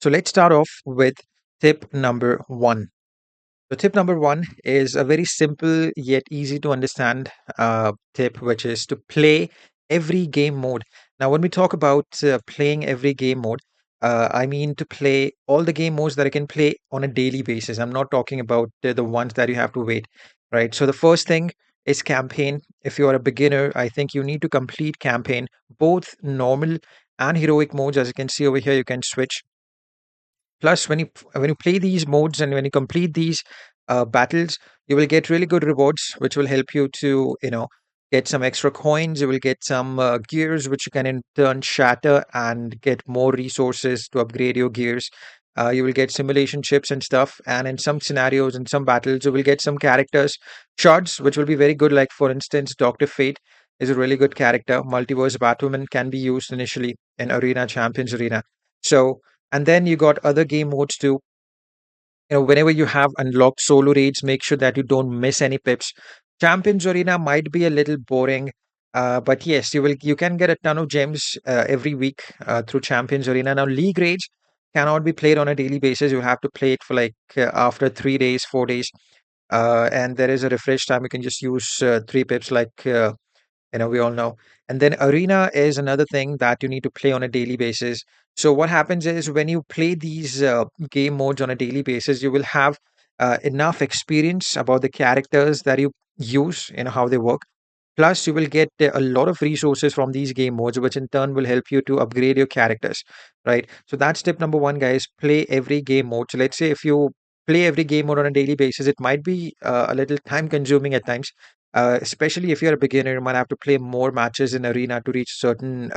So let's start off with tip number one. So tip number one is a very simple yet easy to understand tip, which is to play every game mode. Now, when we talk about playing every game mode, I mean to play all the game modes that I can play on a daily basis. I'm not talking about the ones that you have to wait, right? So the first thing is campaign. If you are a beginner, I think you need to complete campaign, both normal and heroic modes. As you can see over here, you can switch. Plus, when you play these modes and when you complete these battles, you will get really good rewards, which will help you to get some extra coins. You will get some gears, which you can in turn shatter and get more resources to upgrade your gears. You will get simulation chips and stuff, and in some scenarios, in some battles, you will get some characters shards, which will be very good. Like for instance, Doctor Fate is a really good character. Multiverse Batwoman can be used initially in Arena Champions Arena. So and then you got other game modes too. Whenever you have unlocked solo raids, make sure that you don't miss any pips. Champions Arena might be a little boring, but yes, you can get a ton of gems every week through Champions Arena. Now, League raids cannot be played on a daily basis. You have to play it for like after 3 days, 4 days, and there is a refresh time. You can just use three pips, like we all know. And then arena is another thing that you need to play on a daily basis. So what happens is when you play these game modes on a daily basis, you will have enough experience about the characters that you use, how they work. Plus, you will get a lot of resources from these game modes, which in turn will help you to upgrade your characters, right? So that's tip number one, guys. Play every game mode. So let's say if you play every game mode on a daily basis, it might be a little time consuming at times. Especially if you're a beginner, you might have to play more matches in arena to reach certain,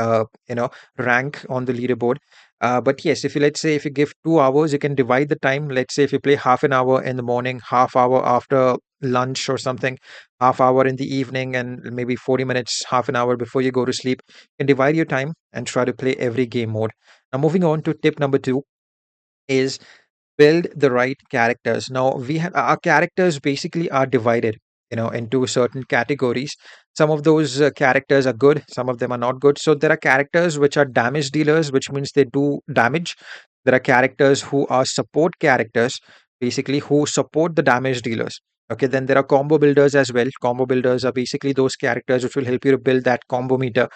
rank on the leaderboard. But yes, if you let's say if you give 2 hours, you can divide the time. Let's say if you play half an hour in the morning, half hour after lunch or something, half hour in the evening, and maybe 40 minutes, half an hour before you go to sleep. You can divide your time and try to play every game mode. Now, moving on to tip number two is build the right characters. Now, we have our characters basically are divided, into certain categories. Some of those characters are good, some of them are not good. So there are characters which are damage dealers, which means they do damage. There are characters who are support characters, basically who support the damage dealers. Okay, then there are combo builders as well. Combo builders are basically those characters which will help you to build that combo meter.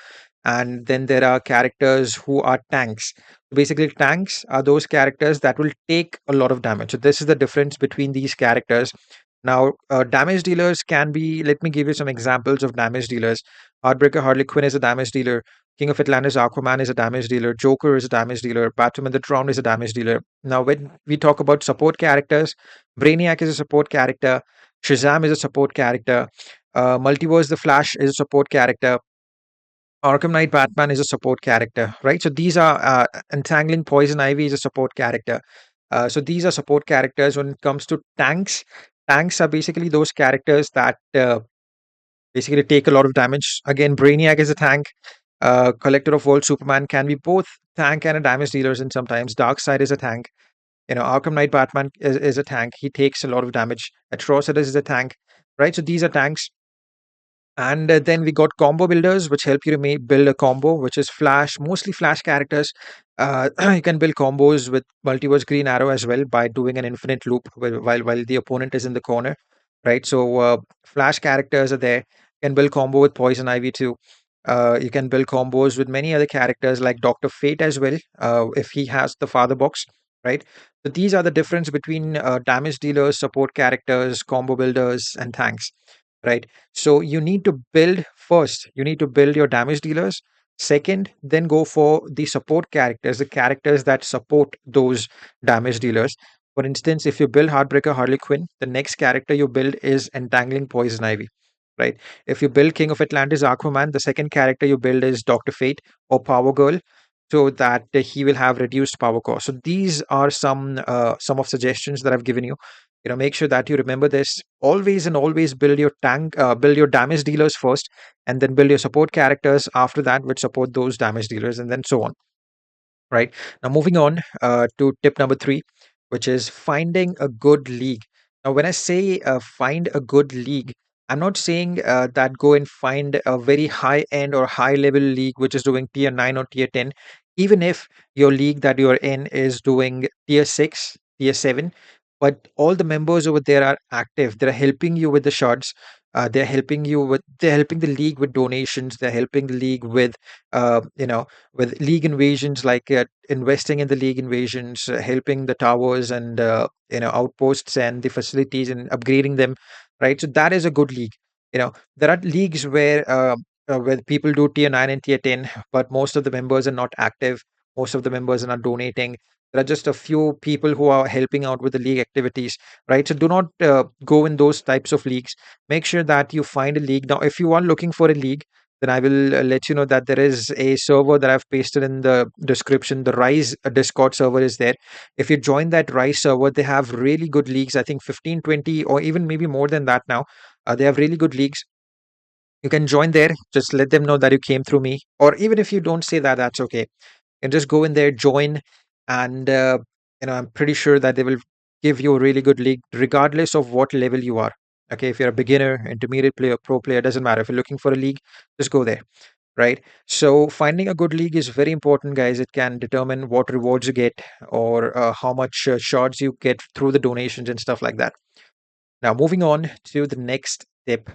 And then there are characters who are tanks. Basically, tanks are those characters that will take a lot of damage. So this is the difference between these characters. Now, damage dealers can be. Let me give you some examples of damage dealers. Heartbreaker Harley Quinn is a damage dealer. King of Atlantis Aquaman is a damage dealer. Joker is a damage dealer. Batman the Drowned is a damage dealer. Now, when we talk about support characters, Brainiac is a support character. Shazam is a support character. Multiverse the Flash is a support character. Arkham Knight Batman is a support character, right? So these are Entangling Poison Ivy is a support character. So these are support characters. When it comes to tanks, tanks are basically those characters that basically take a lot of damage. Again, Brainiac is a tank. Collector of Worlds Superman can be both tank and a damage dealer, and sometimes Darkseid is a tank. Arkham Knight Batman is a tank. He takes a lot of damage. Atrocitus is a tank, right? So these are tanks. And then we got combo builders, which help you to build a combo, which is Flash, mostly Flash characters. You can build combos with Multiverse Green Arrow as well by doing an infinite loop while the opponent is in the corner, right? So Flash characters are there. You can build combo with Poison Ivy too. You can build combos with many other characters like Doctor Fate as well, if he has the Father Box, right? So these are the difference between damage dealers, support characters, combo builders, and tanks, right? So you need to build first, you need to build your damage dealers. Second, then go for the support characters, the characters that support those damage dealers. For instance, if you build Heartbreaker Harley Quinn, the next character you build is Entangling Poison Ivy, right? If you build King of Atlantis Aquaman, the second character you build is Dr. Fate or Power Girl, so that he will have reduced power cost. So these are some of suggestions that I've given you. Make sure that you remember this. Always and always build your damage dealers first, and then build your support characters after that, which support those damage dealers, and then so on. Right, now, moving on to tip number three, which is finding a good league. Now, when I say find a good league, I'm not saying that go and find a very high end or high level league which is doing tier 9 or tier 10. even if your league that you're in is doing tier 6, tier 7, but all the members over there are active. They're helping you with the shards. They're helping the league with donations. They're helping the league with, with league invasions, like investing in the league invasions, helping the towers and, outposts and the facilities and upgrading them, right? So that is a good league. There are leagues where people do tier 9 and tier 10, but most of the members are not active. Most of the members are not donating. There are just a few people who are helping out with the league activities, right? So do not go in those types of leagues. Make sure that you find a league. Now, if you are looking for a league, then I will let you know that there is a server that I've pasted in the description. The Rise Discord server is there. If you join that Rise server, they have really good leagues. I think 15, 20, or even maybe more than that now. They have really good leagues. You can join there. Just let them know that you came through me. Or even if you don't say that, that's okay. And just go in there, join, and I'm pretty sure that they will give you a really good league, regardless of what level you are. Okay, if you're a beginner, intermediate player, pro player, doesn't matter. If you're looking for a league, just go there, right? So finding a good league is very important, guys. It can determine what rewards you get, or how much shards you get through the donations and stuff like that. Now, moving on to the next tip,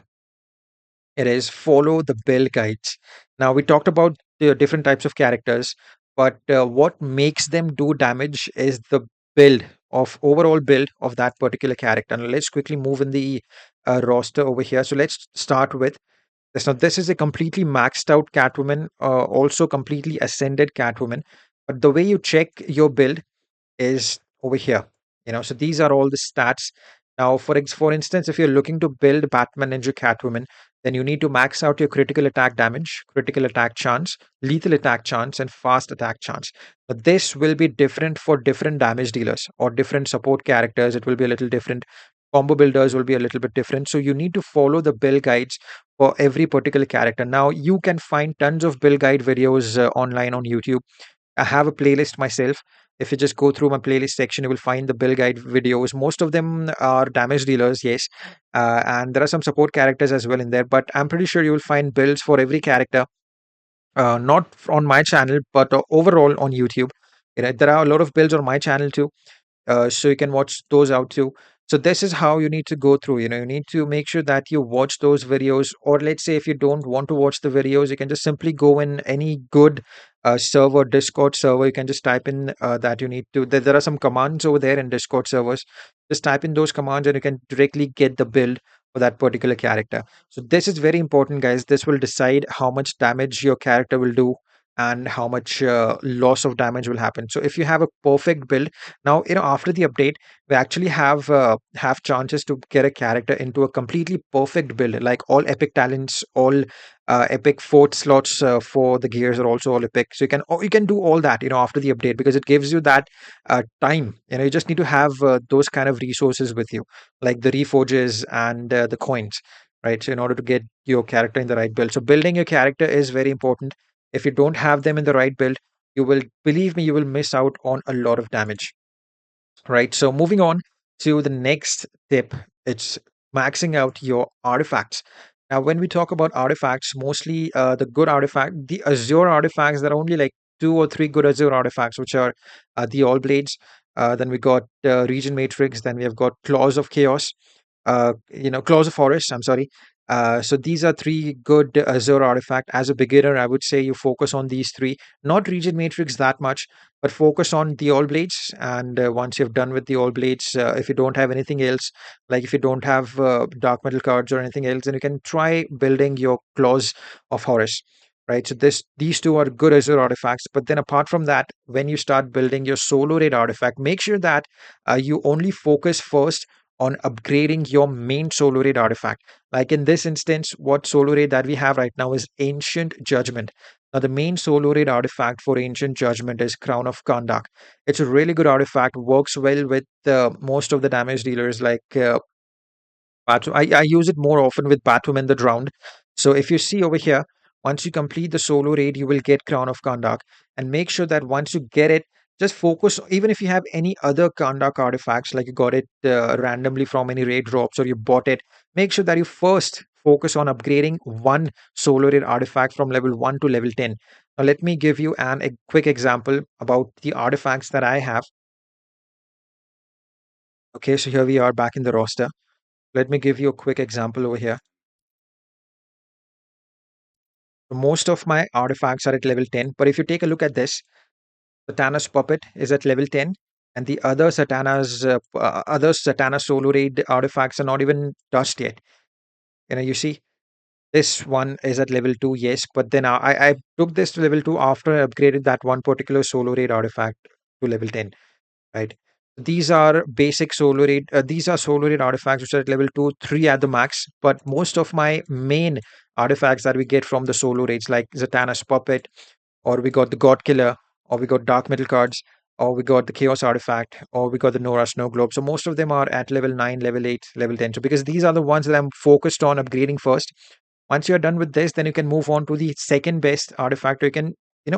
it is follow the build guides. Now, we talked about the different types of characters, but what makes them do damage is the build of overall build of that particular character. Now, let's quickly move in the roster over here. So let's start with this. Now, this is a completely maxed out Catwoman, also completely ascended Catwoman. But the way you check your build is over here. So these are all the stats. Now, for instance, if you're looking to build Batman Ninja Catwoman, then you need to max out your critical attack damage, critical attack chance, lethal attack chance, and fast attack chance. But this will be different for different damage dealers or different support characters. It will be a little different. Combo builders will be a little bit different. So you need to follow the build guides for every particular character. Now, you can find tons of build guide videos online on YouTube. I have a playlist myself. If you just go through my playlist section, you will find the build guide videos. Most of them are damage dealers, yes. And there are some support characters as well in there, but I'm pretty sure you will find builds for every character, not on my channel, but overall on YouTube. There are a lot of builds on my channel too, so you can watch those out too. So this is how you need to go through. You need to make sure that you watch those videos, or let's say if you don't want to watch the videos, you can just simply go in any good server, Discord server. You can just type in that you need to. There are some commands over there in Discord servers. Just type in those commands, and you can directly get the build for that particular character. So this is very important, guys. This will decide how much damage your character will do and how much loss of damage will happen. So if you have a perfect build, now after the update, we actually have chances to get a character into a completely perfect build, like all epic talents, all epic fort slots for the gears are also all epic. So you can do all that after the update, because it gives you that time. You just need to have those kind of resources with you, like the reforges and the coins, right? So in order to get your character in the right build, so building your character is very important. If you don't have them in the right build, you will, believe me, you will miss out on a lot of damage, right? So moving on to the next tip, it's maxing out your artifacts. Now, when we talk about artifacts, mostly the good artifact, the Azure artifacts, there are only like two or three good Azure artifacts, which are the All Blades. Then we got Region Matrix. Then we have got Claws of Chaos. Claws of Forest. I'm sorry. So these are three good Azure artifact. As a beginner, I would say you focus on these three. Not Region Matrix that much, but focus on the All Blades. And once you've done with the All Blades, if you don't have anything else, like if you don't have dark metal cards or anything else, then you can try building your Claws of Horus. Right, so these two are good Azure artifacts. But then apart from that, when you start building your solo raid artifact, make sure that you only focus first on upgrading your main solo raid artifact. Like in this instance, what solo raid that we have right now is Ancient Judgment. Now, the main solo raid artifact for Ancient Judgment is Crown of Kandak. It's a really good artifact, works well with most of the damage dealers like I use it more often with Batwoman the Drowned. So if you see over here, once you complete the solo raid, you will get Crown of Kandak. And make sure that once you get it, just focus, even if you have any other Kandak artifacts, like you got it randomly from any raid drops or you bought it, make sure that you first focus on upgrading one solo raid artifact from level 1 to level 10. Now, let me give you a quick example about the artifacts that I have. Okay, so here we are back in the roster. Let me give you a quick example over here. Most of my artifacts are at level 10, but if you take a look at this, Satana's puppet is at level 10, and the other Satana solo raid artifacts are not even touched yet. You see, this one is at level 2, yes, but then I took this to level 2 after I upgraded that one particular solo raid artifact to level 10, right? These are basic solo raid, these are solo raid artifacts which are at level 2, 3 at the max, but most of my main artifacts that we get from the solo raids, like Zatanna's puppet, or we got the God Killer, or we got Dark Metal cards, or we got the Chaos Artifact, or we got the Nora Snow Globe. So most of them are at level 9, level 8, level 10. So because these are the ones that I'm focused on upgrading first. Once you're done with this, then you can move on to the second best artifact. Or you can,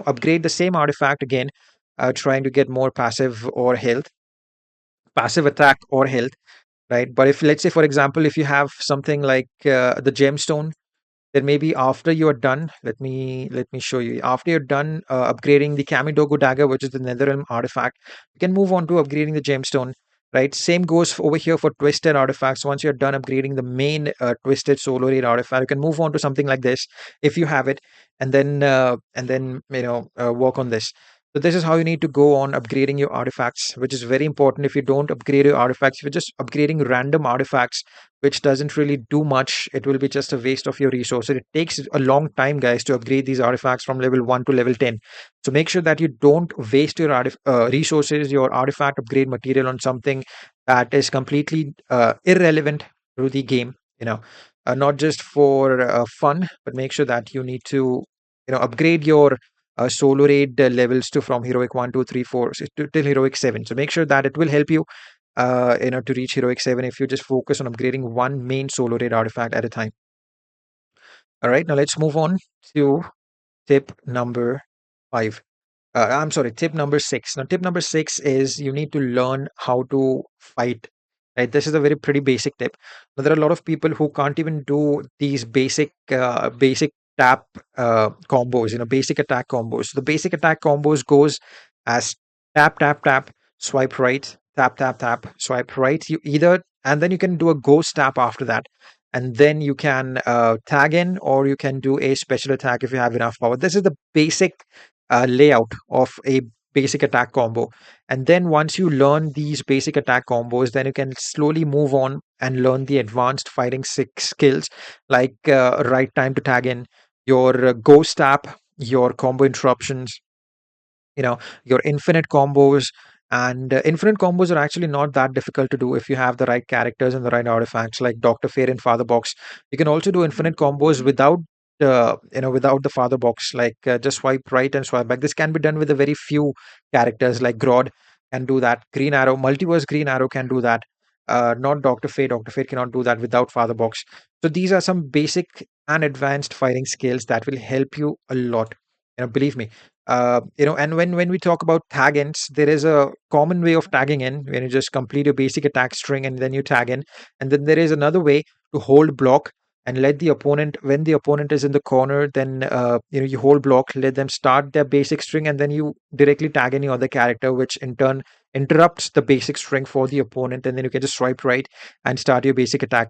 upgrade the same artifact again, trying to get more passive attack or health, right? But if, let's say, for example, if you have something like the gemstone, then maybe after you're done, let me show you. After you're done upgrading the Kamidogo dagger, which is the Netherrealm artifact, you can move on to upgrading the gemstone. Right. Same goes over here for twisted artifacts. Once you're done upgrading the main twisted solo raid artifact, you can move on to something like this if you have it, and then work on this. So this is how you need to go on upgrading your artifacts, which is very important. If you don't upgrade your artifacts, if you're just upgrading random artifacts, which doesn't really do much, it will be just a waste of your resources. It takes a long time, guys, to upgrade these artifacts from level 1 to level 10. So make sure that you don't waste your resources, your artifact upgrade material on something that is completely irrelevant to the game, not just for fun, but make sure that you need to, upgrade your solo raid levels to from heroic 1, 2, 3, 4 to till heroic 7. So make sure that it will help you to reach heroic 7 if you just focus on upgrading one main solo raid artifact at a time. All right, now let's move on to tip number 5. I'm sorry, tip number 6. Now, tip number 6 is you need to learn how to fight. Right, this is a very pretty basic tip. Now, there are a lot of people who can't even do these basic tap combos. Basic attack combos. The basic attack combos goes as tap tap tap, swipe right, tap tap tap, swipe right. You either, and then you can do a ghost tap after that, and then you can tag in, or you can do a special attack if you have enough power. This is the basic layout of a basic attack combo. And then once you learn these basic attack combos, then you can slowly move on and learn the advanced fighting skills, like right time to tag in, your ghost tap, your combo interruptions, your infinite combos. And infinite combos are actually not that difficult to do if you have the right characters and the right artifacts, like Dr. Fate and Father Box. You can also do infinite combos without without the Father Box, like just swipe right and swipe back. This can be done with a very few characters, like Grodd can do that, Green Arrow, Multiverse Green Arrow can do that, not Dr. Fate. Dr. Fate cannot do that without Father Box. So these are some basic and advanced fighting skills that will help you a lot, believe me. And when we talk about tag ins, there is a common way of tagging in when you just complete your basic attack string and then you tag in. And then there is another way to hold block and let the opponent, when the opponent is in the corner, then you hold block, let them start their basic string, and then you directly tag any other character, which in turn interrupts the basic string for the opponent, and then you can just swipe right and start your basic attack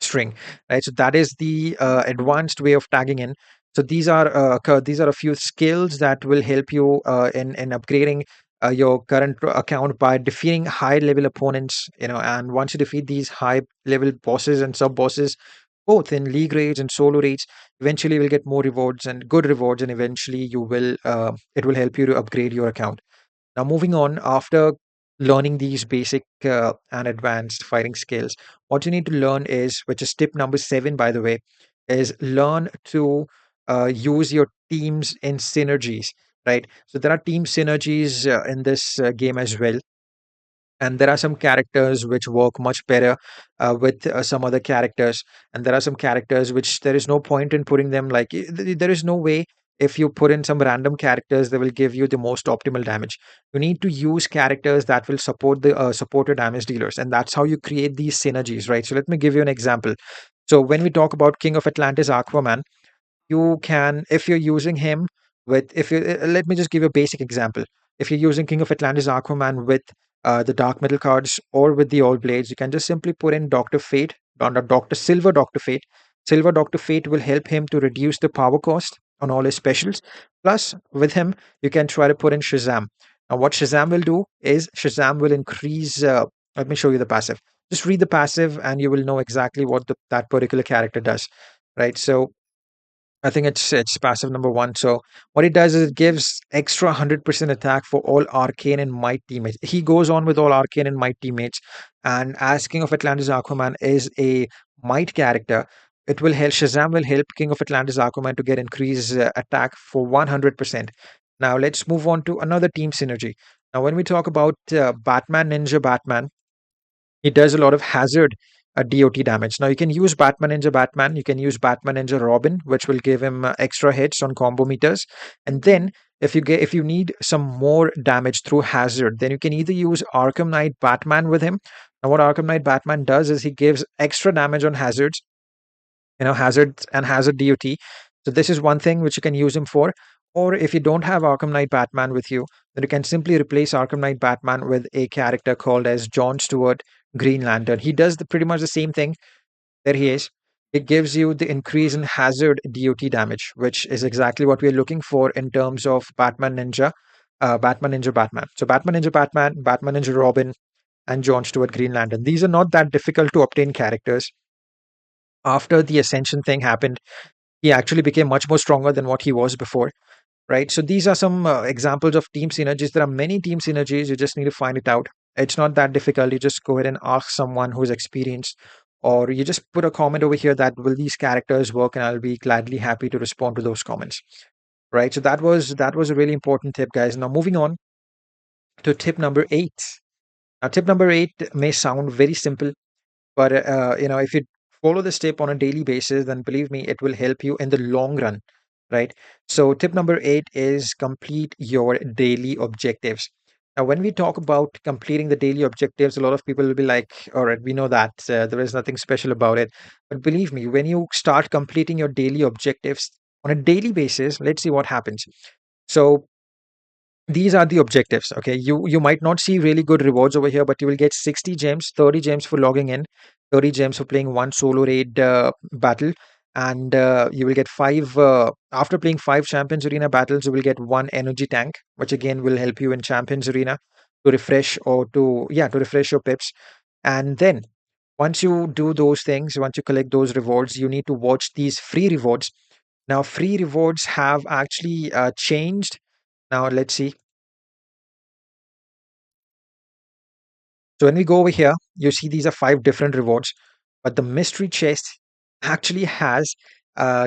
string, right? So that is the advanced way of tagging in. So these are a few skills that will help you in upgrading your current account by defeating high level opponents. And once you defeat these high level bosses and sub bosses, both in league raids and solo raids, eventually you will get more rewards and good rewards, and eventually you will it will help you to upgrade your account. Now, moving on, after learning these basic and advanced fighting skills, what you need to learn is, which is tip number 7, by the way, is learn to use your teams in synergies, right? So there are team synergies in this game as well, and there are some characters which work much better with some other characters, and there are some characters which there is no point in putting them, like there is no way. If you put in some random characters, they will give you the most optimal damage. You need to use characters that will support your damage dealers, and that's how you create these synergies, right? So let me give you an example. So when we talk about King of Atlantis Aquaman, you can, if you're using him with, if you, let me just give you a basic example. If you're using King of Atlantis Aquaman with the Dark Metal cards or with the All Blades, you can just simply put in Dr. Fate, Dr. Silver Dr. Fate. Silver Dr. Fate will help him to reduce the power cost on all his specials. Plus, with him, you can try to put in Shazam. Now, what Shazam will do is Shazam will increase. Let me show you the passive. Just read the passive, and you will know exactly what that particular character does. Right. So I think it's passive number one. So what it does is it gives extra 100% attack for all Arcane and Might teammates. He goes on with all Arcane and Might teammates, and as King of Atlantis Aquaman is a Might character, it will help Shazam will help King of Atlantis Aquaman to get increased attack for 100%. Now let's move on to another team synergy. Now when we talk about Batman Ninja Batman, he does a lot of hazard DOT damage. Now you can use Batman Ninja Batman, you can use Batman Ninja Robin, which will give him extra hits on combo meters. And then if you need some more damage through hazard, then you can either use Arkham Knight Batman with him. Now what Arkham Knight Batman does is he gives extra damage on hazards, hazards and hazard DOT. So this is one thing which you can use him for. Or if you don't have Arkham Knight Batman with you, then you can simply replace Arkham Knight Batman with a character called as John Stewart Green Lantern. He does pretty much the same thing. There he is. It gives you the increase in hazard DOT damage, which is exactly what we're looking for in terms of Batman Ninja Batman. So Batman Ninja Batman, Batman Ninja Robin, and John Stewart Green Lantern. These are not that difficult to obtain characters. After the Ascension thing happened, he actually became much more stronger than what he was before, right? So these are some examples of team synergies. There are many team synergies. You just need to find it out. It's not that difficult. You just go ahead and ask someone who's experienced, or you just put a comment over here that will these characters work, and I'll be gladly happy to respond to those comments, right? So that was a really important tip, guys. Now moving on to tip number 8. Now tip number 8 may sound very simple, but if you follow this tip on a daily basis, then believe me, it will help you in the long run, right? So tip number 8 is complete your daily objectives. Now, when we talk about completing the daily objectives, a lot of people will be like, all right, we know that there is nothing special about it. But believe me, when you start completing your daily objectives on a daily basis, let's see what happens. So these are the objectives. Okay, you might not see really good rewards over here, but you will get 60 gems, 30 gems for logging in, 30 gems for playing one solo raid battle, and you will get 5 after playing 5 champions arena battles. You will get 1 energy tank, which again will help you in champions arena to refresh, or to refresh your pips. And then once you do those things, once you collect those rewards, you need to watch these free rewards. Now free rewards have actually changed. Now let's see. So when we go over here, you see these are 5 different rewards, but the mystery chest actually has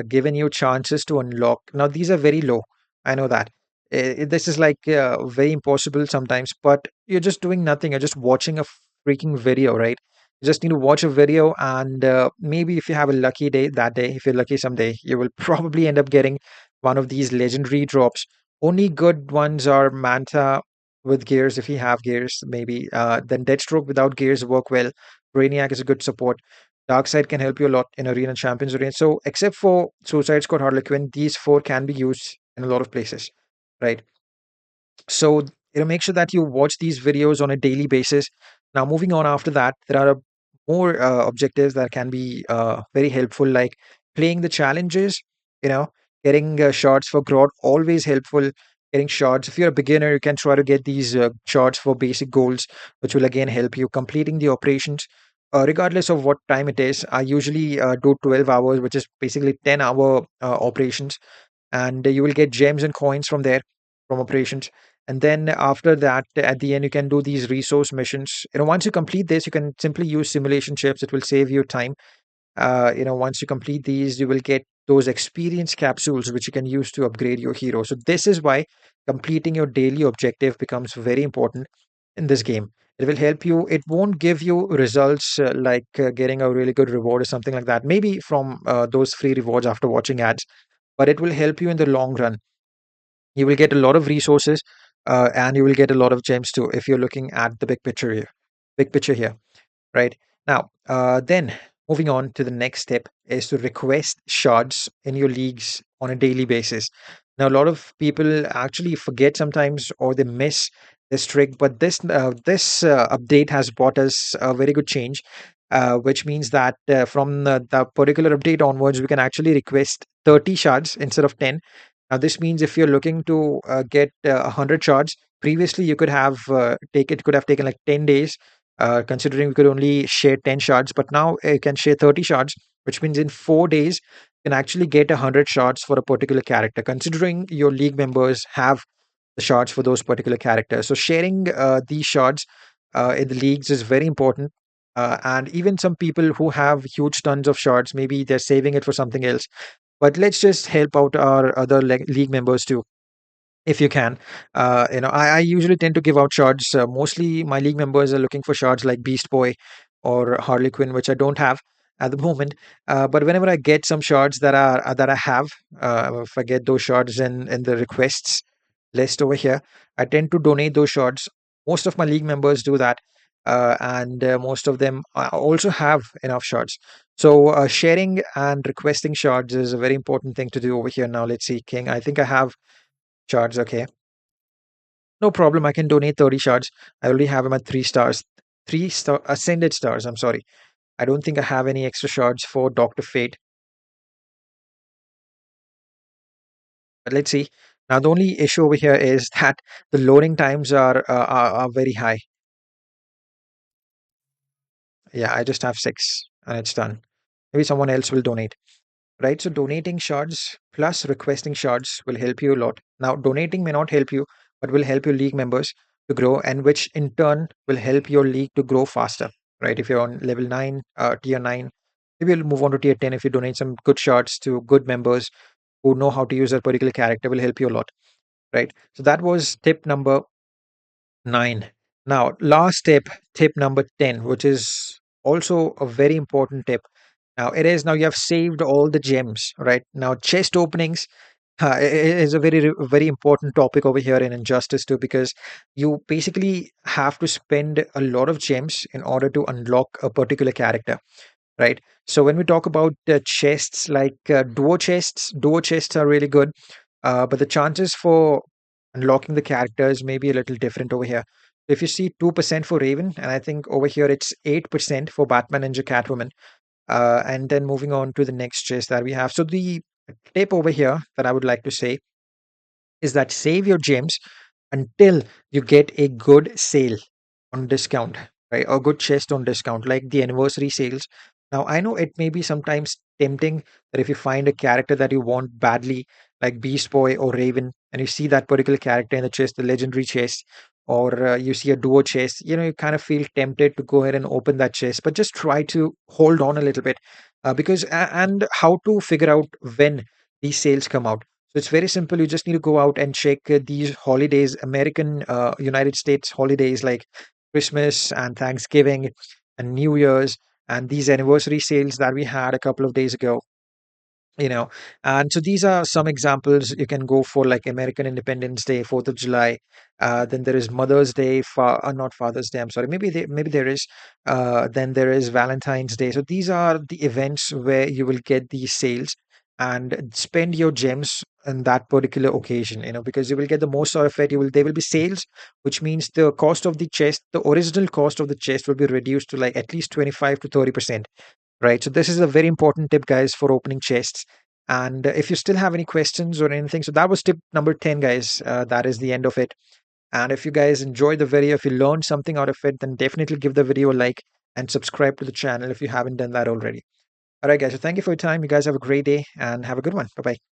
given you chances to unlock. Now these are very low. I know that. This is like very impossible sometimes, but you're just doing nothing. You're just watching a freaking video, right? You just need to watch a video, and maybe if you have a lucky day that day, if you're lucky someday, you will probably end up getting one of these legendary drops. Only good ones are Manta with gears, if you have gears, maybe. Then Deathstroke without gears work well. Brainiac is a good support. Darkseid can help you a lot in Arena Champions Arena. So, except for Suicide Squad, Harlequin, these 4 can be used in a lot of places, right? So, make sure that you watch these videos on a daily basis. Now, moving on after that, there are more objectives that can be very helpful, like playing the challenges, you know, getting shots for Grodd, always helpful. Getting shots. If you're a beginner, you can try to get these shots for basic goals, which will again help you completing the operations. Regardless of what time it is, I usually do 12 hours, which is basically 10-hour operations, and you will get gems and coins from there, from operations. And then after that, at the end, you can do these resource missions. Once you complete this, you can simply use simulation chips. It will save you time. Once you complete these, you will get those experience capsules which you can use to upgrade your hero. So this is why completing your daily objective becomes very important in this game. It will help you. It won't give you results like getting a really good reward or something like that, maybe from those free rewards after watching ads, but it will help you in the long run. You will get a lot of resources, and you will get a lot of gems too if you're looking at the big picture here, right? Now, then moving on to the next step is to request shards in your leagues on a daily basis. Now, a lot of people actually forget sometimes or they miss this trick, but this update has brought us a very good change, which means that from the particular update onwards, we can actually request 30 shards instead of 10. Now, this means if you're looking to get 100 shards, previously you could have it could have taken like 10 days, considering we could only share 10 shards, but now you can share 30 shards, which means in 4 days you can actually get 100 shards for a particular character, considering your league members have the shards for those particular characters. So sharing these shards in the leagues is very important. And even some people who have huge tons of shards, maybe they're saving it for something else. But let's just help out our other league members too, if you can. I usually tend to give out shards. Mostly my league members are looking for shards like Beast Boy or Harley Quinn, which I don't have at the moment. But whenever I get some shards that I have, if I get those shards in the requests list over here, I tend to donate those shards. Most of my league members do that, and most of them also have enough shards. So sharing and requesting shards is a very important thing to do over here. Now let's see, King. I think I have shards. Okay, no problem. I can donate 30 shards. I already have them at 3 stars. 3 star ascended stars. I'm sorry. I don't think I have any extra shards for Dr. Fate. But let's see. Now, the only issue over here is that the loading times are very high. Yeah, I just have 6 and it's done. Maybe someone else will donate. Right? So donating shards plus requesting shards will help you a lot. Now, donating may not help you, but will help your league members to grow, and which in turn will help your league to grow faster. Right? If you're on level 9, tier 9, maybe you'll move on to tier 10 if you donate some good shards to good members who know how to use that particular character, will help you a lot. Right? So that was tip number 9. Now, last tip, tip number 10, which is also a very important tip. Now you have saved all the gems, right? Now, chest openings is a very important topic over here in Injustice too, because you basically have to spend a lot of gems in order to unlock a particular character, right? So when we talk about chests like duo chests are really good, but the chances for unlocking the characters may be a little different over here. If you see 2% for Raven, and I think over here it's 8% for Batman, Ninja, Catwoman, and then moving on to the next chest that we have. So the tip over here that I would like to say is that save your gems until you get a good sale on discount, right? A good chest on discount, like the anniversary sales. Now, I know it may be sometimes tempting that if you find a character that you want badly, like Beast Boy or Raven, and you see that particular character in the chest, the legendary chest, or you see a duo chest, you kind of feel tempted to go ahead and open that chest, but just try to hold on a little bit, and how to figure out when these sales come out. So it's very simple. You just need to go out and check these holidays, United States holidays like Christmas and Thanksgiving and New Year's, and these anniversary sales that we had a couple of days ago, you know. And so these are some examples. You can go for like American Independence Day, 4th of July. Then there is Mother's Day, not Father's Day, I'm sorry, maybe there is. Then there is Valentine's Day. So these are the events where you will get these sales and spend your gems on that particular occasion, because you will get the most out of it. There will be sales, which means the cost of the chest, the original cost of the chest, will be reduced to like at least 25 to 30%. Right. So this is a very important tip, guys, for opening chests. And if you still have any questions or anything, so that was tip number 10, guys. That is the end of it. And if you guys enjoyed the video, if you learned something out of it, then definitely give the video a like and subscribe to the channel if you haven't done that already. All right, guys. So thank you for your time. You guys have a great day and have a good one. Bye bye.